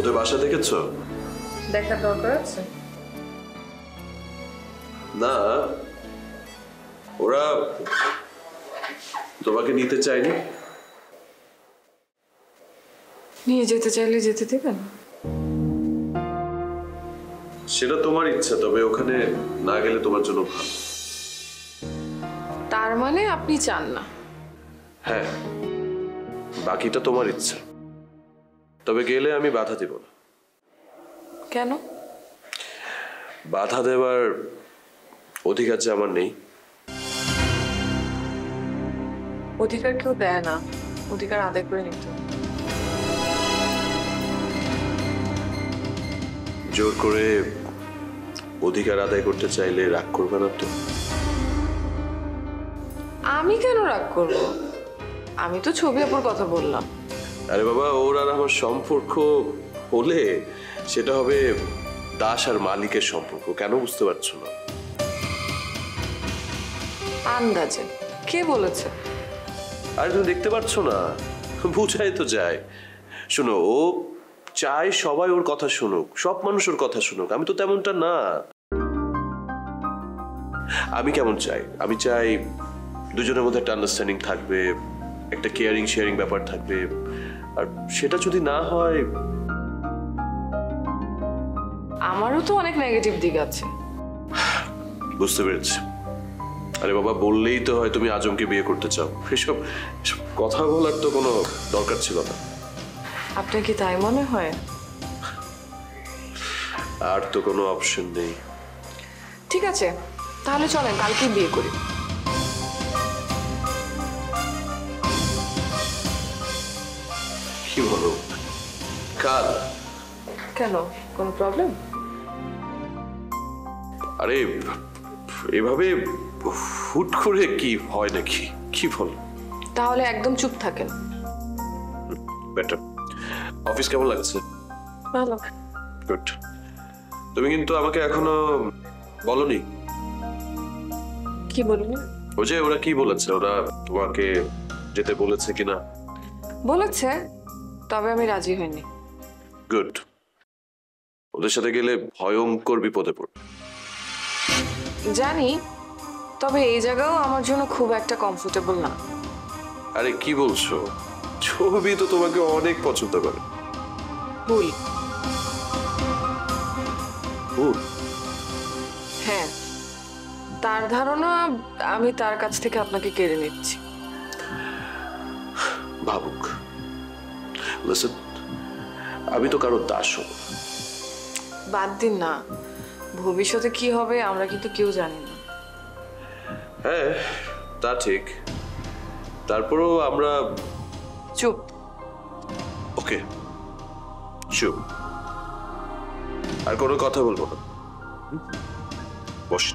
ওদের বাসা দেখেছো? দেখার দরকার আছে? না, ওরা তোমাকে নিতে চায়নি। নিয়ে যেতে চাইলে যেতে দেবেন? সেটা তোমার ইচ্ছা, তবে ওখানে না গেলে তোমার জন্য ভালো। তার মানে আপনি চান না? হ্যাঁ, বাকিটা তোমার ইচ্ছা, তবে গেলে আমি বাধা দেব না। কেন? বাধা দেওয়ার অধিকার যে আমার নেই। অধিকার কেউ দেয় না, অধিকার আদায় করে নিতে। জোর করে অধিকার আদায় করতে চাইলে রাগ করবে না তো? আমি কেন রাগ করব? আমি তো ছবি আপুর কথা বললাম। আরে বাবা, ওর আর আমার সম্পর্ক হলে সেটা হবে দাস আর মালিকের সম্পর্ক। কেন বুঝতে পারছো না? আন্দাজে। কে বলেছে? আরে তুমি দেখতে পাচ্ছ না? বুঝাই তো যায়। শোনো, ও চাই সবাই ওর কথা শুনুক, সব মানুষ ওর কথা শুনুক। আমি তো তেমনটা না। আমি কেমন চাই? আমি চাই দুজনের মধ্যে একটা আন্ডারস্ট্যান্ডিং থাকবে, একটা কেয়ারিং শেয়ারিং ব্যাপার থাকবে। আর সেটা যদি না হয়, আমারও তো অনেক নেগেটিভ দিক আছে। বুঝতে পেরেছি। আরে বাবা, বললেই তো হয় তুমি আজমকে বিয়ে করতে চাও। এসব কথা বলার তো কোনো দরকার ছিল না। আপনার কি তাই মনে হয়? আর তো কোনো অপশন নেই। ঠিক আছে, তাহলে চলেন কালকেই বিয়ে করি। কি বলো? কাল? কেন, কোনো প্রবলেম? আরে এভাবে হুট করে কি হয় নাকি? কি বলো? তাহলে একদম চুপ থাকেন। বেটার। অফিস কেমন লাগছে? ভালো। গুড। তুমি কিন্তু আমাকে এখনো বলনি। কি বলবো? ওই যে ওরা কি বলেছে, ওরা তোমাকে যেতে বলেছে কিনা? বলেছে, তবে আমি রাজি হইনি। গুড। ওদের সাথে গেলে ভয়ঙ্কর বিপদে পড়বে। জানি, তবে এই জায়গাও আমার জন্য খুব একটা কমফোর্টেবল না। আরে কি বলছো? ছবি তো তোমাকে অনেক পছন্দ করে। ভুল। ভুল? হ্যাঁ, তার ধারণা আমি তার কাছ থেকে আপনাকে কেড়ে নিচ্ছি। ভাবুক। লিসেন, আমি তো কারো দাস হব। বাদ দিন না, ভবিষ্যতে কি হবে আমরা কিন্তু কেউ জানি না। হ্যাঁ, তা ঠিক। তারপরেও আমরা। চুপ। ওকে, চুপ। আর কোনো কথা বলবো না। বস।